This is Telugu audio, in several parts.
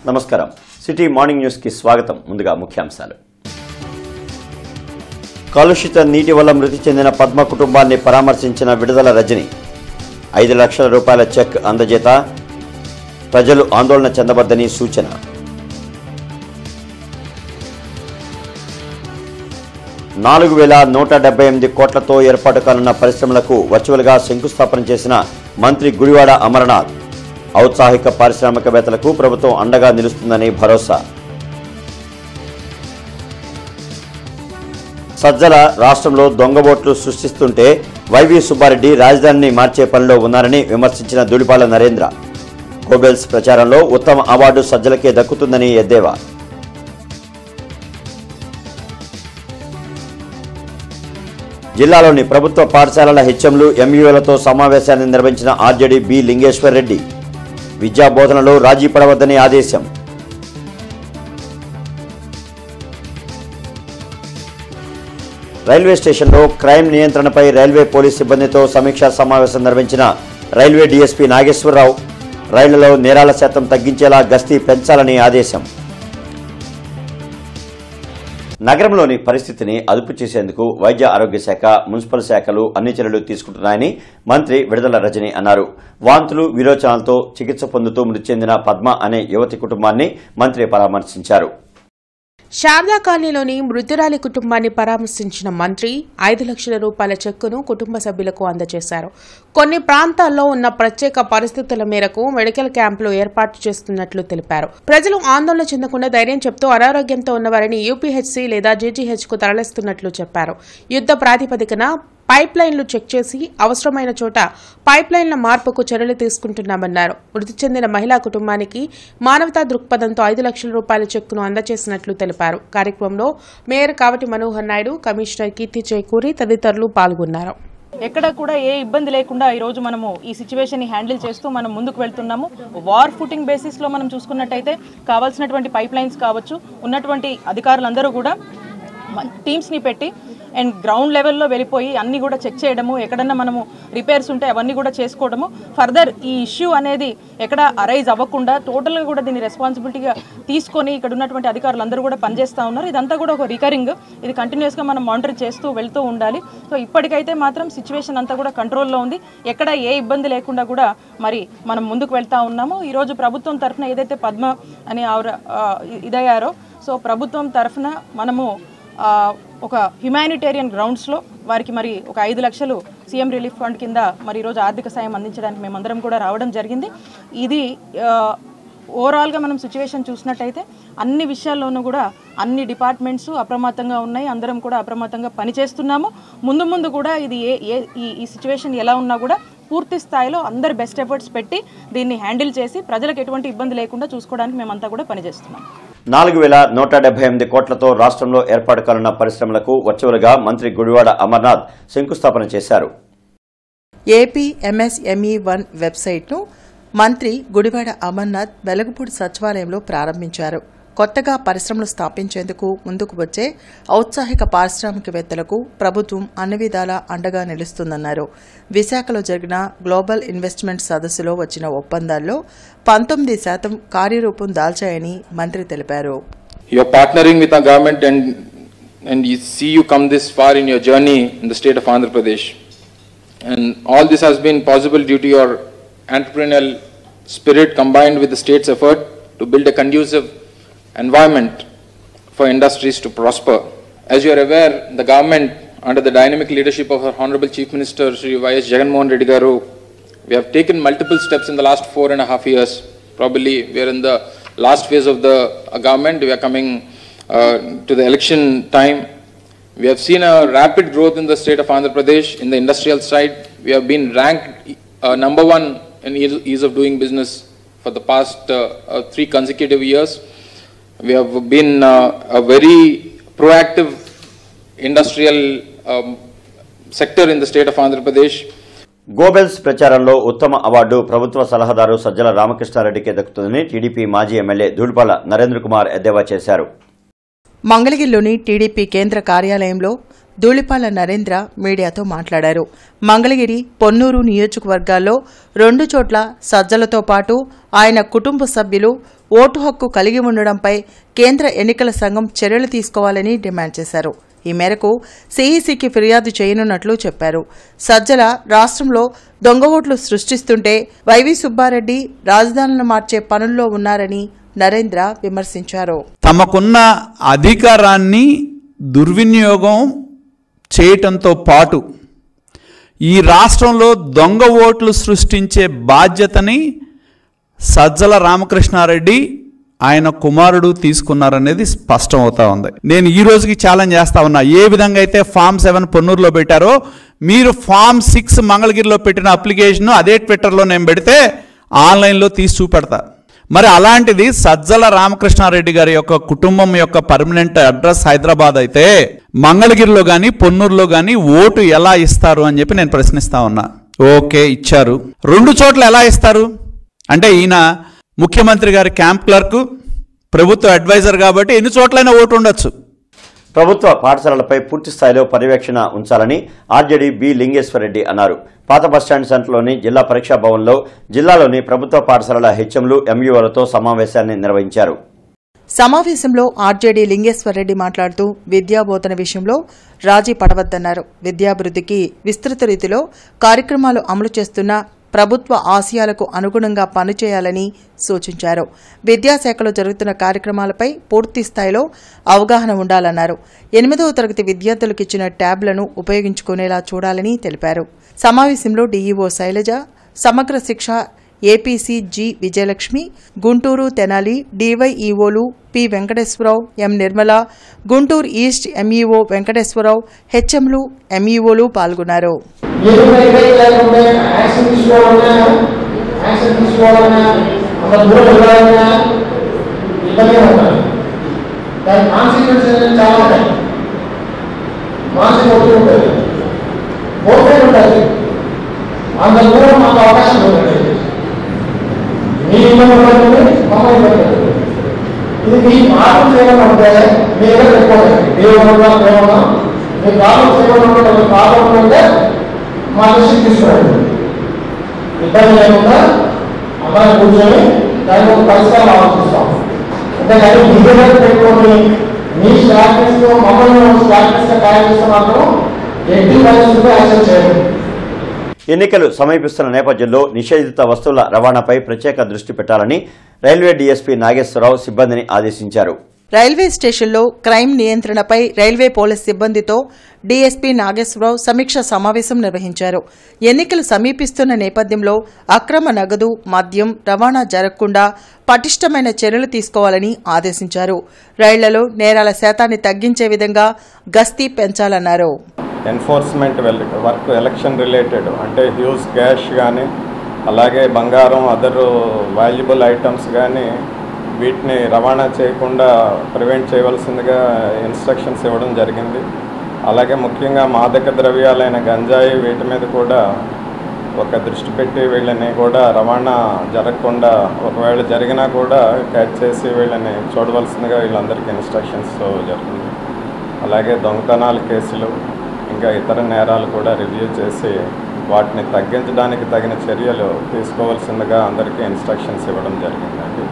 నమస్కారం సిటీ మార్నింగ్ న్యూస్ కి స్వాగతం. ముందుగా ముఖ్యాంశాలు. కాలుష్యిత నీటి వల్ల మృతి చెందిన పద్మ కుటుంబాన్ని పరామర్శించిన విడుదల రజని. 5 లక్షల రూపాయల చెక్ అందజేత. ప్రజలు ఆందోళన చెందవద్దని సూచన. $4,178 కోట్లతో ఏర్పాటు కానున్న పరిశ్రమలకు వర్చువల్గా శంకుస్థాపన చేసిన మంత్రి గుడివాడ అమర్నాథ్. ఔత్సాహిక పారిశ్రామికవేత్తలకు ప్రభుత్వం అండగా నిలుస్తుందని భరోసా. సజ్జల రాష్ట్రంలో దొంగబోట్లు సృష్టిస్తుంటే వైవి సుబ్బారెడ్డి రాజధానిని మార్చే పనిలో ఉన్నారని విమర్శించిన ధూళిపాల నరేంద్ర. గోబెల్స్ ప్రచారంలో ఉత్తమ అవార్డు సజ్జలకే దక్కుతుందని ఎద్దేవా. జిల్లాలోని ప్రభుత్వ పాఠశాలల హెచ్ఎంలు ఎంయూలతో సమావేశాన్ని నిర్వహించిన ఆర్జేడీ బి లింగేశ్వర్ రెడ్డి. విద్యా బోధనలో రాజీ పడవద్దని ఆదేశం. రైల్వే స్టేషన్లో క్రైమ్ నియంత్రణపై రైల్వే పోలీస్ సిబ్బందితో సమీక్షా సమావేశం నిర్వహించిన రైల్వే డీఎస్పీ నాగేశ్వరరావు. రైళ్లలో నేరాల శాతం తగ్గించేలా గస్తీ పెంచాలని ఆదేశం. నగరంలోని పరిస్థితిని అదుపు చేసేందుకు వైద్య ఆరోగ్య శాఖ, మున్సిపల్ శాఖలు అన్ని చర్యలు తీసుకుంటున్నాయని మంత్రి విడుదల రజని అన్నారు. వాంతులు, విరోచనాలతో చికిత్స పొందుతూ మృతి చెందిన పద్మ అనే యువతి కుటుంబాన్ని మంత్రి పరామర్శించారు. శారదా కాలనీలోని మృతురాలి కుటుంబాన్ని పరామర్శించిన మంత్రి 5 లక్షల రూపాయల చెక్కును కుటుంబ సభ్యులకు అందజేశారు. కొన్ని ప్రాంతాల్లో ఉన్న ప్రత్యేక పరిస్థితుల మేరకు మెడికల్ క్యాంపులు ఏర్పాటు చేస్తున్నట్లు తెలిపారు. ప్రజలు ఆందోళన చెందకుండా ధైర్యం చెప్తూ అనారోగ్యంతో ఉన్నవారిని యూపీహెచ్సీ లేదా జీజీహెచ్కు తరలిస్తున్నట్లు చెప్పారు. యుద్ధ ప్రాతిపదికన పైప్ లైన్లు చెక్ చేసి అవసరమైన చోట పైప్ లైన్ల మార్పుకు చర్యలు తీసుకుంటున్నామన్నారు. మృతి చెందిన మహిళా కుటుంబానికి మానవతా దృక్పథంతో 5 లక్షల రూపాయల చెక్కును అందజేసినట్లు తెలిపారు. కార్యక్రమంలో మేయర్ కావటి మనోహర్ నాయుడు, కమిషనర్ కీర్తి చేకూరి తదితరులు పాల్గొన్నారు. ఎక్కడ కూడా ఏ ఇబ్బంది లేకుండా ఈరోజు మనము ఈ సిచ్యువేషన్ని హ్యాండిల్ చేస్తూ మనం ముందుకు వెళ్తున్నాము. వార్ ఫుటింగ్ బేసిస్లో మనం చూసుకున్నట్టయితే కావాల్సినటువంటి పైప్ లైన్స్ కావచ్చు, ఉన్నటువంటి అధికారులందరూ కూడా టీమ్స్ని పెట్టి అండ్ గ్రౌండ్ లెవెల్లో వెళ్ళిపోయి అన్నీ కూడా చెక్ చేయడము, ఎక్కడన్నా మనము రిపేర్స్ ఉంటే అవన్నీ కూడా చేసుకోవడము. ఫర్దర్ ఈ ఇష్యూ అనేది ఎక్కడ అరైజ్ అవ్వకుండా టోటల్గా కూడా దీన్ని రెస్పాన్సిబిలిటీగా తీసుకొని ఇక్కడ ఉన్నటువంటి అధికారులు అందరూ కూడా పనిచేస్తూ ఉన్నారు. ఇదంతా కూడా ఒక రికరింగ్, ఇది కంటిన్యూస్గా మనం మానిటర్ చేస్తూ వెళ్తూ ఉండాలి. సో ఇప్పటికైతే మాత్రం సిచ్యువేషన్ అంతా కూడా కంట్రోల్లో ఉంది. ఎక్కడ ఏ ఇబ్బంది లేకుండా కూడా మరి మనం ముందుకు వెళ్తూ ఉన్నాము. ఈరోజు ప్రభుత్వం తరఫున ఏదైతే పద్మ అని ఇదయ్యారో, సో ప్రభుత్వం తరఫున మనము ఒక హ్యుమానిటేరియన్ గ్రౌండ్స్లో వారికి మరి ఒక 5 లక్షలు సీఎం రిలీఫ్ ఫండ్ కింద మరి ఈరోజు ఆర్థిక సాయం అందించడానికి మేమందరం కూడా రావడం జరిగింది. ఇది ఓవరాల్గా మనం సిచ్యువేషన్ చూసినట్టయితే అన్ని విషయాల్లోనూ కూడా అన్ని డిపార్ట్మెంట్స్ అప్రమత్తంగా ఉన్నాయి. అందరం కూడా అప్రమత్తంగా పనిచేస్తున్నాము. ముందు కూడా ఇది ఈ సిచ్యువేషన్ ఎలా ఉన్నా కూడా పూర్తి స్థాయిలో అందరు బెస్ట్ ఎఫర్ట్స్ పెట్టి దీన్ని హ్యాండిల్ చేసి ప్రజలకు ఎటువంటి ఇబ్బంది లేకుండా చూసుకోవడానికి మేమంతా కూడా పనిచేస్తున్నాం. 4,178 కోట్లతో రాష్ట్రంలో ఏర్పాటు కానున్న పరిశ్రమలకు వర్చువల్గా మంత్రి గుడివాడ అమర్నాథ్ శంకుస్థాపన చేశారు. ఏపీ MSME1 వెబ్సైట్ను మంత్రి గుడివాడ అమర్నాథ్ వెలగపూడి సచివాలయంలో ప్రారంభించారు. కొత్తగా పరిశ్రమలు స్థాపించేందుకు ముందుకు వచ్చే ఔత్సాహిక పారిశ్రామికవేత్తలకు ప్రభుత్వం అన్ని విధాలా అండగా నిలుస్తుందన్నారు. విశాఖలో జరిగిన గ్లోబల్ ఇన్వెస్ట్మెంట్ సదస్సులో వచ్చిన ఒప్పందాల్లో 19% కార్యరూపం దాల్చాయని మంత్రి తెలిపారు. You are partnering with our government and you see you come this far in your journey in the state of Andhra Pradesh. And all this has been possible due to your entrepreneurial spirit combined with the state's effort to build a conducive environment for industries to prosper. As you are aware, the government under the dynamic leadership of our Honorable Chief Minister Shri Y.S. Jagannath Reddy Garu, we have taken multiple steps in the last 4.5 years. Probably we are in the last phase of the government. We are coming to the election time. We have seen a rapid growth in the state of Andhra Pradesh in the industrial side. We have been ranked number 1 in ease of doing business for the past 3 consecutive years. We have been a very proactive industrial sector in the state of Andhra Pradesh. Goebbels ప్రచారంలో ఉత్తమ అవార్డు ప్రభుత్వ సలహాదారు సజ్జల రామకృష్ణారెడ్డికే దక్కుతుందని టీడీపీ మాజీ ఎమ్మెల్యే ధూళిపాల నరేంద్ర కుమార్ ఎద్దేవా చేశారు. మంగళగిరిలోని టీడీపీ కేంద్ర కార్యాలయంలో ధూళిపాల నరేంద్ర మీడియాతో మాట్లాడారు. మంగళగిరి, పొన్నూరు నియోజకవర్గాల్లో 2 చోట్ల సజ్జలతో పాటు ఆయన కుటుంబ సభ్యులు ఓటు హక్కు కలిగి ఉండడంపై కేంద్ర ఎన్నికల సంఘం చర్యలు తీసుకోవాలని డిమాండ్ చేశారు. ఈ మేరకు సీఈసీకి ఫిర్యాదు చేయనున్నట్లు చెప్పారు. సజ్జల రాష్ట్రంలో దొంగ ఓట్లు సృష్టిస్తుంటే వైవి సుబ్బారెడ్డి రాజధానులను మార్చే పనుల్లో ఉన్నారని నరేంద్ర విమర్శించారు. తమకున్న అధికారాన్ని దుర్వినియోగం చేయటంతో పాటు ఈ రాష్ట్రంలో దొంగ ఓట్లు సృష్టించే బాధ్యతని సజ్జల రామకృష్ణారెడ్డి ఆయన కుమారుడు తీసుకున్నారనేది స్పష్టం అవుతా ఉంది. నేను ఈ రోజుకి ఛాలెంజ్ చేస్తా ఉన్నా, ఏ విధంగా అయితే ఫామ్ 7 పొన్నూరులో పెట్టారో మీరు ఫామ్ 6 మంగళగిరిలో పెట్టిన అప్లికేషన్ అదే ట్విట్టర్లో నేను పెడితే ఆన్లైన్లో తీసి చూపెడతా. మరి అలాంటిది సజ్జల రామకృష్ణారెడ్డి గారి యొక్క కుటుంబం యొక్క పర్మనెంట్ అడ్రస్ హైదరాబాద్ అయితే మంగళగిరిలో కానీ పొన్నూరులో కానీ ఓటు ఎలా ఇస్తారు అని చెప్పి నేను ప్రశ్నిస్తా ఉన్నా. ఓకే, ఇచ్చారు. 2 చోట్ల ఎలా ఇస్తారు అంటే ఈయన ముఖ్యమంత్రి గారి క్యాంప్ క్లర్క్, ప్రభుత్వ అడ్వైజర్ కాబట్టి ఎన్ని చోట్లైనా ఓటు ఉండొచ్చు. ప్రభుత్వ పాఠశాలలపై పూర్తి స్థాయిలో పర్యవేక్షణ ఉంచాలని ఆర్జేడీ బి లింగేశ్వరరెడ్డి అన్నారు. పాత బస్టాండ్ సెంటర్లోని జిల్లా పరీక్షా భవన్లో జిల్లాలోని ప్రభుత్వ పాఠశాలల హెచ్ఎంలు, ఎంఈఓలతో సమావేశాన్ని నిర్వహించారు. సమావేశంలో ఆర్జేడీ లింగేశ్వరరెడ్డి మాట్లాడుతూ విద్యాబోధన విషయంలో రాజీ పడవద్దన్నారు. విద్యాభివృద్ధికి విస్తృత రీతిలో కార్యక్రమాలు అమలు చేస్తున్న ప్రభుత్వ ఆశయాలకు అనుగుణంగా పనిచేయాలని సూచించారు. విద్యాశాఖలో జరుగుతున్న కార్యక్రమాలపై పూర్తి స్థాయిలో అవగాహన ఉండాలన్నారు. 8వ తరగతి విద్యార్థులకు ఇచ్చిన ట్యాబ్లను ఉపయోగించుకునేలా చూడాలని తెలిపారు. సమావేశంలో DEO Shailaja, Samagra Shiksha APC G Vijayalakshmi, Guntur Tenali డీవైఈఓలు P Venkateswararao, M Nirmala, Guntur east MEO Venkateswararao, హెచ్ఎంలు, ఎంఈఓలు పాల్గొన్నారు. ఇది మీ మార్పు చేయాలంటే మీరే పెట్టుకోండి. దేవుడు మీ ప్రాబ్లం చేయాలంటే ప్రాబ్లం ఉంటే మా దృష్టికి తీసుకోండి. ఇబ్బంది లేకుండా అమ్మాయి కూర్చొని దానికి ఒక పరిష్కారం ఆలోచిస్తాం. అంతేగాని మీ దగ్గర పెట్టుకొని మీ స్టార్టింగ్స్ మమ్మల్ని స్టార్టింగ్స్ తయారు చేస్తే మాత్రం ఎట్టి పరిస్థితుల్లో యాక్సెప్ట్ చేయండి. ఎన్నికలు సమీపిస్తున్న నేపథ్యంలో నిషేధిత వస్తువుల రవాణాపై ప్రత్యేక దృష్టి పెట్టాలని రైల్వే డీఎస్పీ నాగేశ్వరరావు సిబ్బందిని ఆదేశించారు. రైల్వే స్టేషన్లో క్రైమ్ నియంత్రణపై రైల్వే పోలీస్ సిబ్బందితో డీఎస్పీ నాగేశ్వరరావు సమీక్ష సమావేశం నిర్వహించారు. ఎన్నికలు సమీపిస్తున్న నేపథ్యంలో అక్రమ నగదు, మద్యం రవాణా జరగకుండా పటిష్టమైన చర్యలు తీసుకోవాలని ఆదేశించారు. రైళ్లలో నేరాల శాతాన్ని తగ్గించే విధంగా గస్తీ పెంచాలన్నారు. ఎన్ఫోర్స్మెంట్ వర్క్ ఎలక్షన్ రిలేటెడ్ అంటే హ్యూజ్ క్యాష్ కానీ అలాగే బంగారం అదర్ వాల్యుబుల్ ఐటమ్స్ కానీ వీటిని రవాణా చేయకుండా ప్రివెంట్ చేయవలసిందిగా ఇన్స్ట్రక్షన్స్ ఇవ్వడం జరిగింది. అలాగే ముఖ్యంగా మాదక ద్రవ్యాలైన గంజాయి వీటి మీద కూడా ఒక దృష్టి పెట్టి వీళ్ళని కూడా రవాణా జరగకుండా ఒకవేళ జరిగినా కూడా క్యాచ్ చేసి వీళ్ళని చూడవలసిందిగా వీళ్ళందరికీ ఇన్స్ట్రక్షన్స్ జరిగింది. అలాగే దొంగతనాల కేసులు ఇంకా ఇతర నేరాలు కూడా రివ్యూ చేసి వాటిని తగ్గించడానికి తగిన చర్యలు తీసుకోవాల్సిందిగా అందరికీ ఇన్స్ట్రక్షన్స్ ఇవ్వడం జరిగిందండి.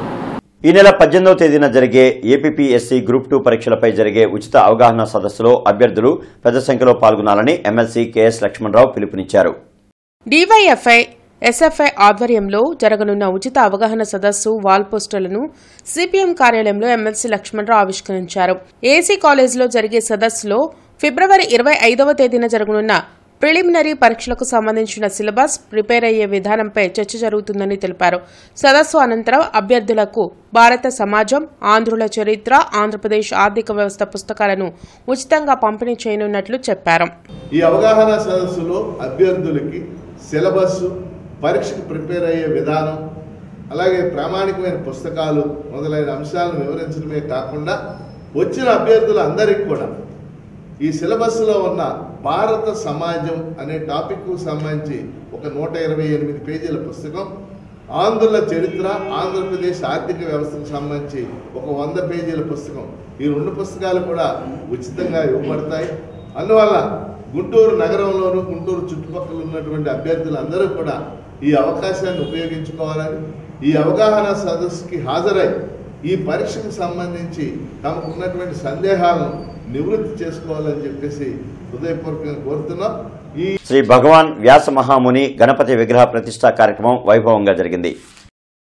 ఈ నెల 18వ తేదీన జరిగే ఏపీఎస్సీ గ్రూప్ 2 పరీక్షలపై జరిగే ఉచిత అవగాహన సదస్సులో అభ్యర్థులు పెద్ద సంఖ్యలో పాల్గొనాలని ఎమ్మెల్సీ కెఎస్ లక్ష్మణరావు పిలుపునిచ్చారు. డీవైఎఫ్ఐ ఎస్ఎఫ్ఐ ఆధ్వర్యంలో జరగనున్న ఉచిత అవగాహన సదస్సు వాల్ పోస్టర్లను సిపిఎం కార్యాలయంలో ఎమ్మెల్సీ లక్ష్మణరావు ఆవిష్కరించారు. ఏసీ కాలేజీలో జరిగే సదస్సులో ఫిబ్రవరి 25వ తేదీన జరగనున్న ప్రిలిమినరీ పరీక్షలకు సంబంధించిన సిలబస్, ప్రిపేర్ అయ్యే విధానంపై చర్చ జరుగుతుందని తెలిపారు. సదస్సు అనంతరం అభ్యర్థులకు భారత సమాజం, ఆంధ్రుల చరిత్ర, ఆంధ్రప్రదేశ్ ఆర్థిక వ్యవస్థ పుస్తకాలను ఉచితంగా పంపిణీ చేయనున్నట్లు చెప్పారు. ఈ అవగాహన సదస్సులో అభ్యర్థులకి సిలబస్, పరీక్షకు ప్రిపేర్ అయ్యే విధానం, అలాగే ప్రామాణికమైన పుస్తకాలు మొదలైన అంశాలను వివరించడమే కాకుండా వచ్చిన అభ్యర్థులందరికీ కూడా ఈ సిలబస్లో ఉన్న భారత సమాజం అనే టాపిక్కు సంబంధించి ఒక 128 పేజీల పుస్తకం, ఆంధ్రుల చరిత్ర, ఆంధ్రప్రదేశ్ ఆర్థిక వ్యవస్థకు సంబంధించి ఒక 100 పేజీల పుస్తకం, ఈ 2 పుస్తకాలు కూడా ఉచితంగా ఇవ్వబడతాయి. అందువల్ల గుంటూరు నగరంలోనూ గుంటూరు చుట్టుపక్కల ఉన్నటువంటి అభ్యర్థులందరూ కూడా ఈ అవకాశాన్ని ఉపయోగించుకోవాలని, ఈ అవగాహన సదస్సుకి హాజరై ఈ పరీక్షకు సంబంధించి తమకు ఉన్నటువంటి సందేహాలను నివృత్తి చేసుకోవాలని చెప్పేసి హృదయపూర్వకంగా కోరుతున్నాం. శ్రీ భగవాన్ వ్యాస మహాముని గణపతి విగ్రహ ప్రతిష్ఠా కార్యక్రమం వైభవంగా జరిగింది.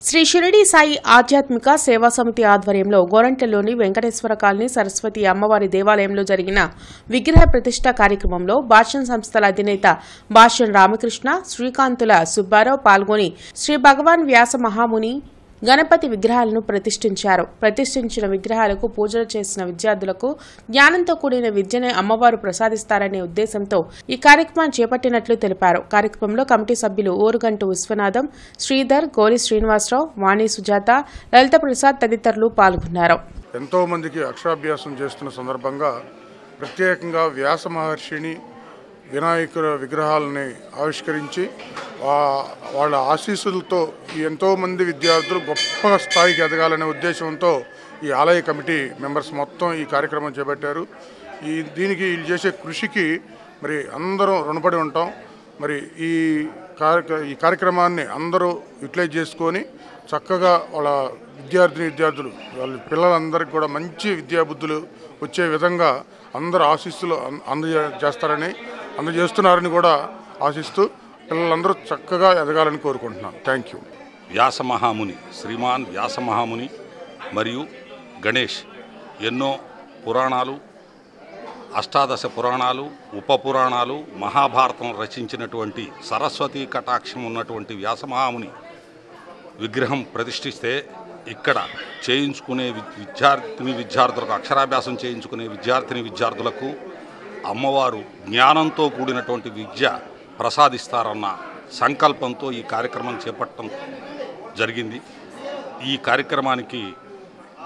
శ్రీ షిరిడి సాయి ఆధ్యాత్మిక సేవా సమితి ఆధ్వర్యంలో గోరంట్లలోని వెంకటేశ్వర కాలనీ సరస్వతి అమ్మవారి దేవాలయంలో జరిగిన విగ్రహ ప్రతిష్ఠ కార్యక్రమంలో భాష్యం సంస్థల అధినేత భాష్యం రామకృష్ణ, శ్రీకాంతుల సుబ్బారావు పాల్గొని శ్రీ భగవాన్ వ్యాస మహాముని గణపతి విగ్రహాలను ప్రతిష్ఠించారు. ప్రతిష్ఠించిన విగ్రహాలకు పూజలు చేసిన విద్యార్థులకు జ్ఞానంతో కూడిన విద్యను అమ్మవారు ప్రసాదిస్తారనే ఉద్దేశంతో ఈ కార్యక్రమాన్ని చేపట్టినట్లు తెలిపారు. కార్యక్రమంలో కమిటీ సభ్యులు ఓరుగంటు విశ్వనాథం, శ్రీధర్, గోలి శ్రీనివాసరావు, వాణి సుజాత, లలిత ప్రసాద్ తదితరులు పాల్గొన్నారు. ఎంతో మందికి అక్షరాభ్యాసం చేస్తున్న సందర్భంగా ప్రత్యేకంగా వ్యాస మహర్షిని వినాయకుల విగ్రహాలని ఆవిష్కరించి వాళ్ళ ఆశీస్సులతో ఎంతోమంది విద్యార్థులు గొప్ప స్థాయికి ఎదగాలనే ఉద్దేశంతో ఈ ఆలయ కమిటీ మెంబర్స్ మొత్తం ఈ కార్యక్రమం చేపట్టారు. దీనికి వీళ్ళు చేసే కృషికి మరి అందరం రుణపడి ఉంటాం. మరి ఈ కార్యక్రమాన్ని అందరూ యూటిలైజ్ చేసుకొని చక్కగా వాళ్ళ విద్యార్థులు వాళ్ళ పిల్లలందరికీ కూడా మంచి విద్యాబుద్ధులు వచ్చే విధంగా అందరూ ఆశీస్సులు అందజేస్తున్నారని కూడా ఆశిస్తూ పిల్లలందరూ చక్కగా ఎదగాలని కోరుకుంటున్నాను. Thank you. వ్యాస మహాముని, శ్రీమాన్ వ్యాస మహాముని మరియు గణేష్ ఎన్నో పురాణాలు, అష్టాదశ పురాణాలు, ఉప పురాణాలు, మహాభారతం రచించినటువంటి సరస్వతీ కటాక్షం ఉన్నటువంటి వ్యాస మహాముని విగ్రహం ప్రతిష్ఠిస్తే ఇక్కడ చేయించుకునే విద్యార్థులకు అక్షరాభ్యాసం చేయించుకునే విద్యార్థులకు అమ్మవారు జ్ఞానంతో కూడినటువంటి విద్య ప్రసాదిస్తారన్న సంకల్పంతో ఈ కార్యక్రమం చేపట్టడం జరిగింది. ఈ కార్యక్రమానికి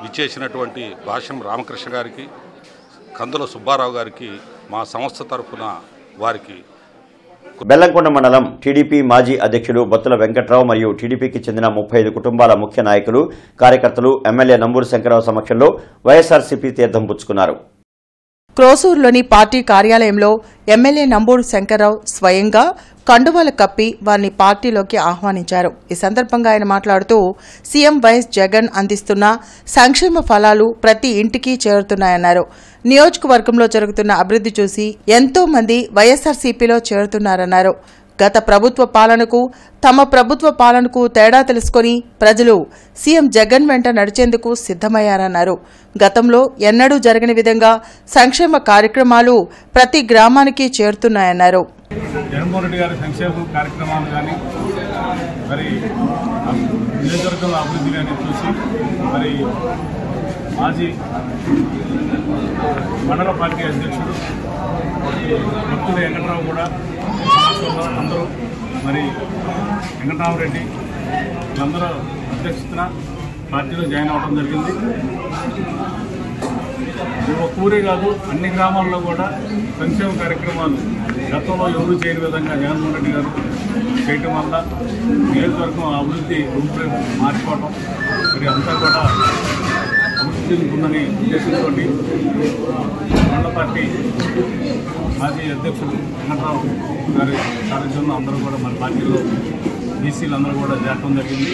విచ్చేసినటువంటి భాష్యం రామకృష్ణ గారికి, కందుల సుబ్బారావు గారికి మా సంస్థ తరఫున వారికి. బెల్లంకొండ మండలం టీడీపీ మాజీ అధ్యక్షులు బొత్తుల వెంకట్రావు మరియు టీడీపీకి చెందిన 35 కుటుంబాల ముఖ్య నాయకులు, కార్యకర్తలు ఎమ్మెల్యే నంబూరు శంకరరావు సమక్షంలో వైఎస్ఆర్సీపీ తీర్థం పుచ్చుకున్నారు. క్రోసూరులోని పార్టీ కార్యాలయంలో ఎమ్మెల్యే నంబూరు శంకర్రావు స్వయంగా కండువాలు కప్పి వారిని పార్టీలోకి ఆహ్వానించారు. ఈ సందర్భంగా ఆయన మాట్లాడుతూ సీఎం వైఎస్ జగన్ అందిస్తున్న సంక్షేమ ఫలాలు ప్రతి ఇంటికి చేరుతున్నాయన్నారు. నియోజకవర్గంలో జరుగుతున్న అభివృద్ధి చూసి ఎంతో మంది వైఎస్ఆర్సీపీలో చేరుతున్నారన్నారు. గత ప్రభుత్వ పాలనకు తమ ప్రభుత్వ పాలనకు తేడా తెలుసుకుని ప్రజలు సీఎం జగన్ వెంట నడిచేందుకు సిద్ధమయ్యారన్నారు. గతంలో ఎన్నడూ జరగని విధంగా సంక్షేమ కార్యక్రమాలు ప్రతి గ్రామానికి చేరుతున్నాయన్నారు. జగన్మోహన్ రెడ్డి గారి సంక్షేమ కార్యక్రమాలు కానీ మరి నియోజకవర్గంలో అభివృద్ధి కానీ చూసి మరి మాజీ మండల పార్టీ అధ్యక్షుడు బొత్తుల వెంకటరావు కూడా అందరూ మరి వెంకటరామరెడ్డి వీళ్ళందరూ అధ్యక్షతన పార్టీలో జాయిన్ అవ్వడం జరిగింది. ఒక ఊరే కాదు, అన్ని గ్రామాల్లో కూడా సంక్షేమ కార్యక్రమాలు గతంలో ఎవరు చేయని విధంగా జగన్మోహన్ రెడ్డి గారు చేయటం వల్ల నియోజకవర్గం అభివృద్ధి రూపురేపు మార్చుకోవడం, మరి అంతా కూడా అభివృద్ధి ఉందని ఉద్దేశంతో మండల పార్టీ మాజీ అధ్యక్షుడు వెంకటరావు గారి సారథ్యంలో అందరూ కూడా మన పార్టీలో బీసీలందరూ కూడా చేరడం జరిగింది.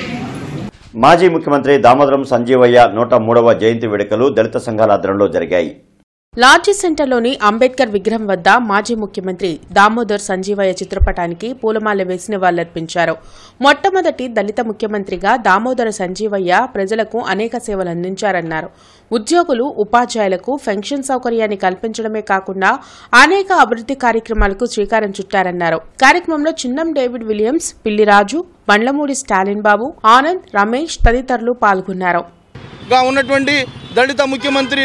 మాజీ ముఖ్యమంత్రి దామోదరం సంజీవయ్య 103వ జయంతి వేడుకలు దళిత సంఘాల ఆధ్వర్యంలో జరిగాయి. లాడ్జీ సెంటర్లోని అంబేద్కర్ విగ్రహం వద్ద మాజీ ముఖ్యమంత్రి దామోదర్ సంజీవయ్య చిత్రపటానికి పూలమాల వేసి నివాళులర్పించారు. మొట్టమొదటి దళిత ముఖ్యమంత్రిగా దామోదర సంజీవయ్య ప్రజలకు అనేక సేవలు అందించారన్నారు. ఉద్యోగులు, ఉపాధ్యాయులకు పెన్షన్ సౌకర్యాన్ని కల్పించడమే కాకుండా అనేక అభివృద్ధి కార్యక్రమాలకు శ్రీకారం చుట్టారన్నారు. కార్యక్రమంలో చిన్నం డేవిడ్ విలియమ్స్, పిల్లిరాజు, బండ్లమూడి స్టాలిన్ బాబు, ఆనంద్, రమేష్ తదితరులు పాల్గొన్నారు. ఉన్నటువంటి దళిత ముఖ్యమంత్రి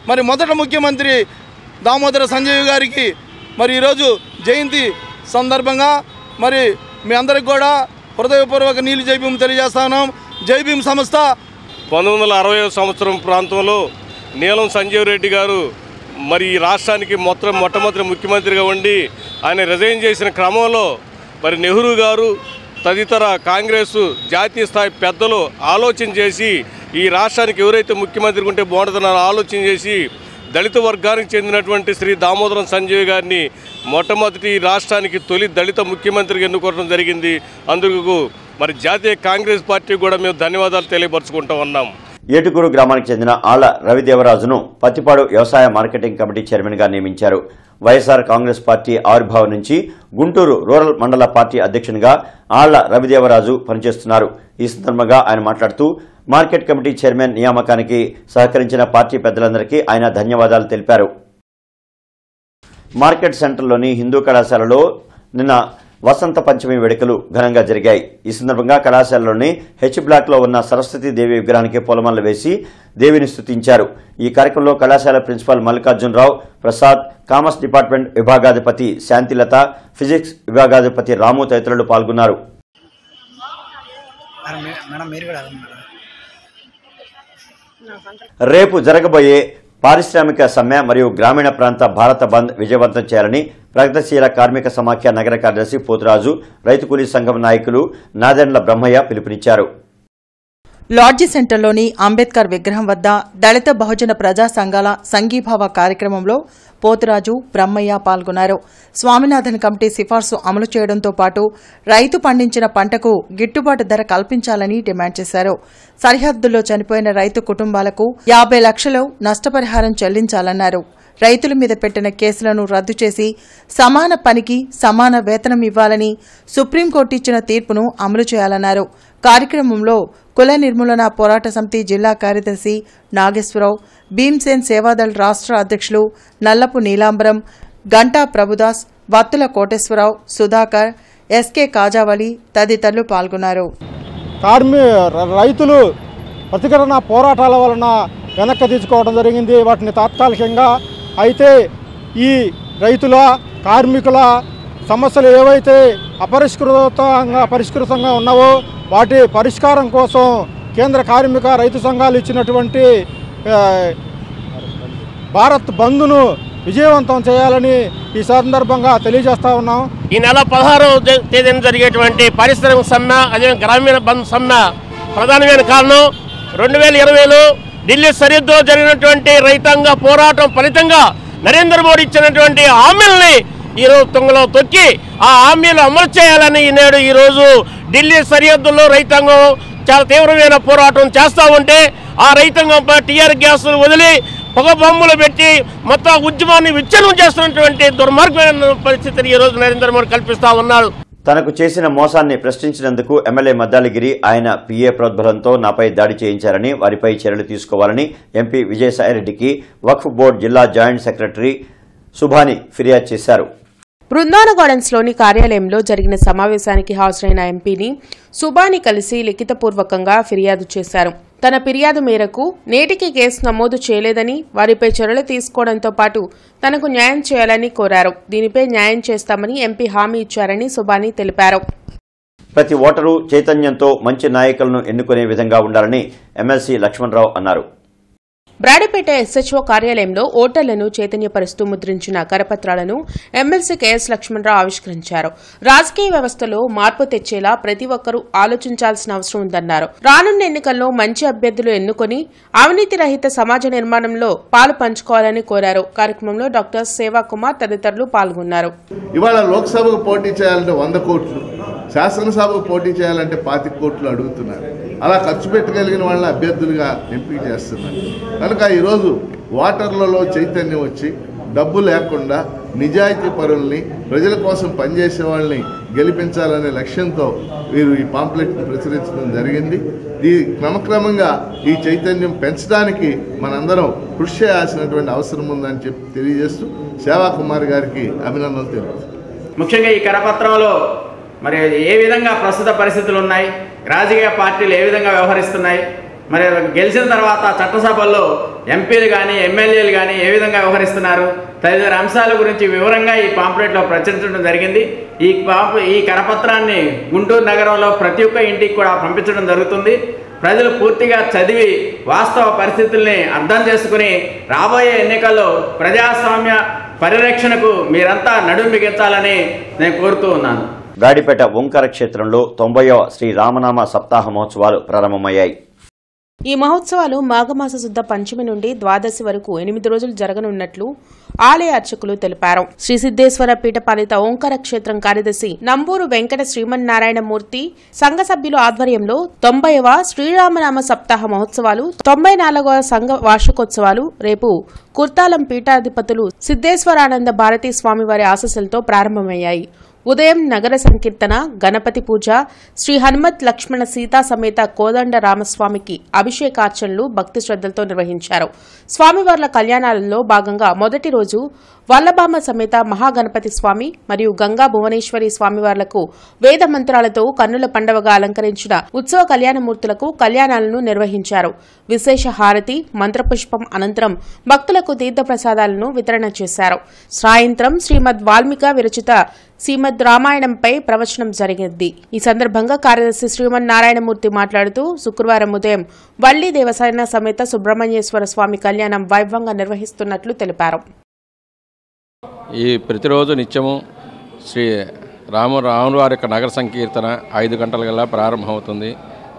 మరి మొదటి ముఖ్యమంత్రి దామోదర సంజయ్ గారికి మరి ఈరోజు జయంతి సందర్భంగా మరి మీ అందరికి కూడా హృదయపూర్వక నీళ్ళు జైభీం తెలియజేస్తా ఉన్నాం. జైభీం సంస్థ 1960 సంవత్సరం ప్రాంతంలో నీలం సంజీవ్ రెడ్డి గారు మరి ఈ రాష్ట్రానికి మొట్టమొదటి ముఖ్యమంత్రిగా ఉండి ఆయన రిజైన్ చేసిన క్రమంలో మరి నెహ్రూ గారు తదితర కాంగ్రెస్ జాతీయ స్థాయి పెద్దలు ఆలోచన చేసి ఈ రాష్ట్రానికి ఎవరైతే ముఖ్యమంత్రి ఉంటే బాగుంటుందని ఆలోచన చేసి దళిత వర్గానికి చెందినటువంటి శ్రీ దామోదరం సంజయ్ గారిని మొట్టమొదటి రాష్ట్రానికి తొలి దళిత ముఖ్యమంత్రిగా ఎన్నుకోవడం జరిగింది. అందుకు మరి జాతీయ కాంగ్రెస్ పార్టీ కూడా మేము ధన్యవాదాలు తెలియపరచుకుంటూ ఉన్నాం. ఏటుకూరు గ్రామానికి చెందిన ఆళ్ల రవిదేవరాజును పత్తిపాడు వ్యవసాయ మార్కెటింగ్ కమిటీ చైర్మన్ గా నియమించారు. వైఎస్ఆర్ కాంగ్రెస్ పార్టీ ఆవిర్భావం నుంచి గుంటూరు రూరల్ మండల పార్టీ అధ్యక్షునిగా ఆళ్ల రవిదేవరాజు పనిచేస్తున్నారు. ఈ సందర్భంగా ఆయన మాట్లాడుతూ మార్కెట్ కమిటీ చైర్మన్ నియామకానికి సహకరించిన పార్టీ పెద్దలందరికీ ఆయన ధన్యవాదాలు తెలిపారు. మార్కెట్ సెంటర్లోని హిందూ కళాశాలలో నిన్న వసంత పంచమి వేడుకలు ఘనంగా జరిగాయి. ఈ సందర్భంగా కళాశాలలోని హెచ్ బ్లాక్ లో ఉన్న సరస్వతీ దేవి విగ్రహానికి పూలమాలలు వేసి దేవిని స్తుతించారు. ఈ కార్యక్రమంలో కళాశాల principal Mallikarjunarao Prasad, commerce department విభాగాధిపతి శాంతిలత, ఫిజిక్స్ విభాగాధిపతి రాము తదితరులు పాల్గొన్నారు. రేపు జరగబోయే పారిశ్రామిక సమ్మె మరియు గ్రామీణ ప్రాంత భారత బంద్ విజయవంతం చేయాలని ప్రగతిశీల కార్మిక సమాఖ్య నగర కార్యదర్శి పోతురాజు, రైతు కూలీ సంఘం నాయకులు నాదెండ్ల బ్రహ్మయ్య పిలుపునిచ్చారు. లాడ్జి సెంటర్లోని అంబేద్కర్ విగ్రహం వద్ద దళిత బహుజన ప్రజా సంఘాల సంఘీభావ కార్యక్రమంలో పోతురాజు, బ్రహ్మయ్య పాల్గొన్నారు. స్వామినాథన్ కమిటీ సిఫార్సు అమలు చేయడంతో పాటు రైతు పండించిన పంటకు గిట్టుబాటు ధర కల్పించాలని డిమాండ్ చేశారు. సరిహద్దుల్లో చనిపోయిన రైతు కుటుంబాలకు 50 లక్షలు నష్టపరిహారం చెల్లించాలన్నారు. రైతుల మీద పెట్టిన కేసులను రద్దు చేసి సమాన పనికి సమాన వేతనం ఇవ్వాలని సుప్రీంకోర్టు ఇచ్చిన తీర్పును అమలు చేయాలన్నారు. కార్యక్రమంలో కుల నిర్మూలన పోరాట సమితి జిల్లా కార్యదర్శి నాగేశ్వరరావు, భీమ్సేన్ సేవాదళ్ రాష్ట్ర అధ్యక్షులు నల్లపు నీలాంబరం, గంటా ప్రభుదాస్, వత్తుల కోటేశ్వరరావు, సుధాకర్, ఎస్కే కాజావలి తదితరులు పాల్గొన్నారు. రైతులు ప్రతిఘటన పోరాటాల వలన వెనక్కి తీసుకోవడం జరిగింది. వాటిని తాత్కాలికంగా అయితే ఈ రైతుల కార్మికుల సమస్యలు ఏవైతే పరిష్కృతంగా ఉన్నావో వాటి పరిష్కారం కోసం కేంద్ర కార్మిక రైతు సంఘాలు ఇచ్చినటువంటి భారత్ బంద్ను విజయవంతం చేయాలని ఈ సందర్భంగా తెలియజేస్తా ఉన్నాం. ఈ నెల 16వ తేదీన జరిగేటువంటి పారిశ్రామిక సమ్మె, అదే గ్రామీణ బంద్ సమ్మె ప్రధానమైన కారణం 2020లో ఢిల్లీ సరిహద్దులో జరిగినటువంటి రైతాంగ పోరాటం ఫలితంగా నరేంద్ర మోడీ ఇచ్చినటువంటి హామీలని ఈరోజు తుంగలో తొక్కి ఆ హామీలు అమలు చేయాలని ఈరోజు ఢిల్లీ సరిహద్దుల్లో రైతాంగం చాలా తీవ్రమైన పోరాటం చేస్తూ ఉంటే ఆ రైతాంగంపై టీఆర్ గ్యాసులు వదిలి పొగ బొమ్మలు పెట్టి మొత్తం ఉద్యమాన్ని విచ్ఛిన్నం చేస్తున్నటువంటి దుర్మార్గమైన పరిస్థితిని ఈరోజు నరేంద్ర మోడీ కల్పిస్తా ఉన్నాడు. తనకు చేసిన మోసాన్ని ప్రశ్నించినందుకు ఎమ్మెల్యే మద్దాలగిరి, ఆయన పిఏ ప్రోద్బలంతో నాపై దాడి చేయించారని, వారిపై చర్యలు తీసుకోవాలని ఎంపీ విజయసాయిరెడ్డికి వక్ఫ్ బోర్డు జిల్లా జాయింట్ సెక్రటరీ సుభాని ఫిర్యాదు చేశారు. బృందావన గార్డెన్స్లోని కార్యాలయంలో జరిగిన సమావేశానికి హాజరైన ఎంపీని సుబాని కలిసి లిఖితపూర్వకంగా ఫిర్యాదు చేశారు. తన ఫిర్యాదు మేరకు నేటికి కేసు నమోదు చేయలేదని, వారిపై చర్యలు తీసుకోవడంతో పాటు తనకు న్యాయం చేయాలని కోరారు. దీనిపై న్యాయం చేస్తామని ఎంపీ హామీ ఇచ్చారని సుబాని తెలిపారు. ప్రతి ఓటరు చైతన్యంతో మంచి నాయకులను ఎన్నుకునే విధంగా ఉండాలని ఎమ్మెల్సీ లక్ష్మణరావు అన్నారు. బ్రాడీపేట ఎస్హెచ్ఓ కార్యాలయంలో ఓటర్లను చైతన్యపరుస్తూ ముద్రించిన కరపత్రాలను ఎమ్మెల్సీ కెఎస్ లక్ష్మణరావు ఆవిష్కరించారు. రాజకీయ వ్యవస్థలో మార్పు తెచ్చేలా ప్రతి ఒక్కరూ ఆలోచించాల్సిన అవసరం ఉందన్నారు. రానున్న ఎన్నికల్లో మంచి అభ్యర్థులు ఎన్నుకొని అవినీతి రహిత సమాజ నిర్మాణంలో పాలు పంచుకోవాలని కోరారు. కార్యక్రమంలో డాక్టర్ సేవాకుమార్ తదితరులు పాల్గొన్నారు. ఇవాళ లోక్సభకు పోటీ చేయాలంటే 100 కోట్లు, శాసనసభకు పోటీ చేయాలంటే 25 కోట్లు అడుగుతున్నారు. అలా ఖర్చు పెట్టగలిగిన వాళ్ళని అభ్యర్థులుగా ఎంపిక చేస్తున్నారు. కనుక ఈరోజు ఓటర్లలో చైతన్యం వచ్చి డబ్బు లేకుండా నిజాయితీ పరుల్ని, ప్రజల కోసం పనిచేసే వాళ్ళని గెలిపించాలనే లక్ష్యంతో వీరు ఈ పాంప్లెట్ని ప్రచురించడం జరిగింది. ఈ క్రమక్రమంగా ఈ చైతన్యం పెంచడానికి మనందరం కృషి చేయాల్సినటువంటి అవసరం ఉందని చెప్పి తెలియజేస్తూ సేవాకుమార్ గారికి అభినందనలు తెలుపుతారు. ముఖ్యంగా ఈ కరపత్రంలో మరి ఏ విధంగా ప్రస్తుత పరిస్థితులు ఉన్నాయి, రాజకీయ పార్టీలు ఏ విధంగా వ్యవహరిస్తున్నాయి, మరి గెలిచిన తర్వాత చట్టసభల్లో ఎంపీలు కానీ ఎమ్మెల్యేలు కానీ ఏ విధంగా వ్యవహరిస్తున్నారు తదితర అంశాల గురించి వివరంగా ఈ పాంప్లెట్లో ప్రచురించడం జరిగింది. ఈ కరపత్రాన్ని గుంటూరు నగరంలో ప్రతి ఒక్క ఇంటికి కూడా పంపించడం జరుగుతుంది. ప్రజలు పూర్తిగా చదివి వాస్తవ పరిస్థితుల్ని అర్థం చేసుకుని రాబోయే ఎన్నికల్లో ప్రజాస్వామ్య పరిరక్షణకు మీరంతా నడుం బిగించాలని నేను కోరుతూ ఉన్నాను. గాడిపేట ఓంకార క్షేత్రంలో 90వ శ్రీ రామనామ సప్తాహ మహోత్సవాలు ప్రారంభమయ్యాయి. ఈ మహోత్సవాలు మాఘమాస శుద్ధ పంచమి నుండి ద్వాదశి వరకు 8 రోజులు జరగనున్నట్లు ఆలయ అర్చకులు తెలిపారు. శ్రీ సిద్ధేశ్వర పీఠపాలిత ఓంకార క్షేత్రం కార్యదర్శి నంబూరు వెంకట శ్రీమన్నారాయణమూర్తి సంఘ సభ్యుల ఆధ్వర్యంలో 90వ శ్రీరామనామ సప్తాహ మహోత్సవాలు, 94వ సంఘ వార్షికోత్సవాలు రేపు కుర్తాలం పీఠాధిపతులు సిద్ధేశ్వరానంద భారతీ స్వామివారి ఆశీస్సులతో ప్రారంభమయ్యాయి. ఉదయం నగర సంకీర్తన, గణపతి పూజ, శ్రీ హనుమత్ లక్ష్మణ సీతా సమేత కోదండ రామస్వామికి అభిషేకార్చనలు భక్తి శ్రద్ధలతో నిర్వహించారు. స్వామివార్ల కళ్యాణాలలో భాగంగా మొదటి రోజు వల్లభామ సమేత మహాగణపతి స్వామి మరియు గంగా భువనేశ్వరి స్వామివార్లకు వేద మంత్రాలతో కన్నుల పండవగా అలంకరించిన ఉత్సవ కళ్యాణమూర్తులకు కళ్యాణాలను నిర్వహించారు. విశేష హారతి, మంత్రపుష్పం అనంతరం భక్తులకు తీర్థప్రసాదాలను వితరణ చేశారు. సాయంత్రం శ్రీమద్ వాల్మీక విరచిత శ్రీమద్ రామాయణంపై ప్రవచనం జరిగింది. ఈ సందర్భంగా కార్యదర్శి శ్రీమన్నారాయణమూర్తి మాట్లాడుతూ శుక్రవారం ఉదయం వల్లి దేవసేన సమేత సుబ్రహ్మణ్యేశ్వర స్వామి కళ్యాణం వైభవంగా నిర్వహిస్తున్నట్లు తెలిపారు. ఈ ప్రతిరోజు నిత్యము శ్రీ రామువారి యొక్క నగర సంకీర్తన 5 గంటల ప్రారంభమవుతుంది.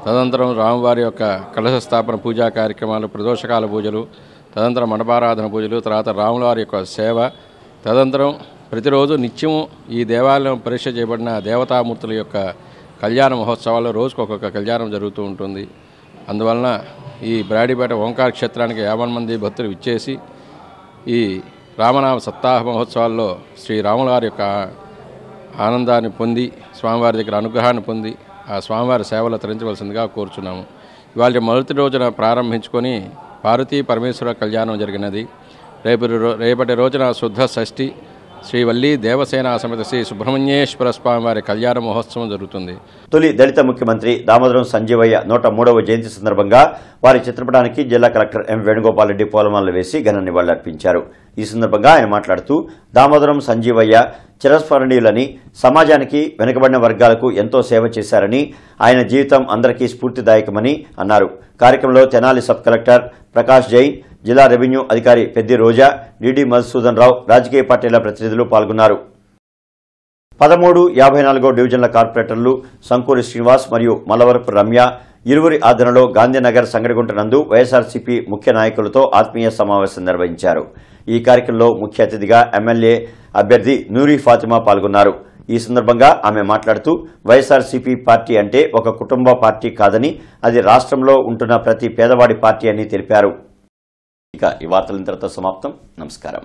తదనంతరం రామువారి యొక్క కలశ స్థాపన పూజా కార్యక్రమాలు, ప్రదోషకాల పూజలు, తదనంతరం మండపారాధన పూజలు, తర్వాత రాములవారి యొక్క సేవ, తదనంతరం ప్రతిరోజు నిత్యము ఈ దేవాలయం పరీక్ష చేయబడిన దేవతామూర్తుల యొక్క కళ్యాణ మహోత్సవాల్లో రోజుకు ఒక్కొక్క కళ్యాణం జరుగుతూ ఉంటుంది. అందువలన ఈ బ్రాడీపేట ఓంకార క్షేత్రానికి 50 మంది భక్తులు విచ్చేసి ఈ రామనామ సప్తాహ మహోత్సవాల్లో శ్రీరాముల వారి యొక్క ఆనందాన్ని పొంది, స్వామివారి దగ్గర అనుగ్రహాన్ని పొంది ఆ స్వామివారి సేవలు తరించవలసిందిగా కోరుచున్నాము. ఇవాళ మొదటి రోజున ప్రారంభించుకొని పార్వతీ పరమేశ్వర కళ్యాణం జరిగినది. రేపటి రోజున శుద్ధ షష్ఠి శ్రీ వల్లి దేవసేన సమేత శ్రీ సుబ్రహ్మణ్యేశ్వర స్వామివారి కళ్యాణ మహోత్సవం జరుగుతుంది. తొలి దళిత ముఖ్యమంత్రి దామోదరం సంజీవయ్య 103వ జయంతి సందర్భంగా వారి చిత్రపటానికి జిల్లా కలెక్టర్ ఎం వేణుగోపాల్ రెడ్డి పూలమాలలు వేసి ఘన నివాళులర్పించారు. ఈ సందర్భంగా ఆయన మాట్లాడుతూ దామోదరం సంజీవయ్య చిరస్మరణీయులని, సమాజానికి వెనుకబడిన వర్గాలకు ఎంతో సేవ చేశారని, ఆయన జీవితం అందరికీ స్ఫూర్తిదాయకమని అన్నారు. కార్యక్రమంలో తెనాలి సబ్ కలెక్టర్ ప్రకాష్ జైన్, జిల్లా రెవెన్యూ అధికారి పెద్ది రోజా, డిడి మధుసూదన్ రావు, రాజకీయ పార్టీల ప్రతినిధులు పాల్గొన్నారు. 13, 54 డివిజన్ల కార్పొరేటర్లు సంకూరి శ్రీనివాస్ మరియు మల్లవరపు రమ్య ఇరువురి ఆధ్వర్యంలో గాంధీనగర్ సంగడిగుంట నందు వైఎస్ఆర్సీపీ ముఖ్య నాయకులతో ఆత్మీయ సమావేశం నిర్వహించారు. ఈ కార్యక్రమంలో ముఖ్య అతిథిగా ఎమ్మెల్యే అభ్యర్థి నూరి ఫాతిమా పాల్గొన్నారు. ఈ సందర్భంగా ఆమె మాట్లాడుతూ వైఎస్ఆర్సీపీ పార్టీ అంటే ఒక కుటుంబ పార్టీ కాదని, అది రాష్ట్రంలో ఉంటున్న ప్రతి పేదవాడి పార్టీ అని తెలిపారు. ఇక ఈ వార్తలు ఇంతటితో సమాప్తం. నమస్కారం.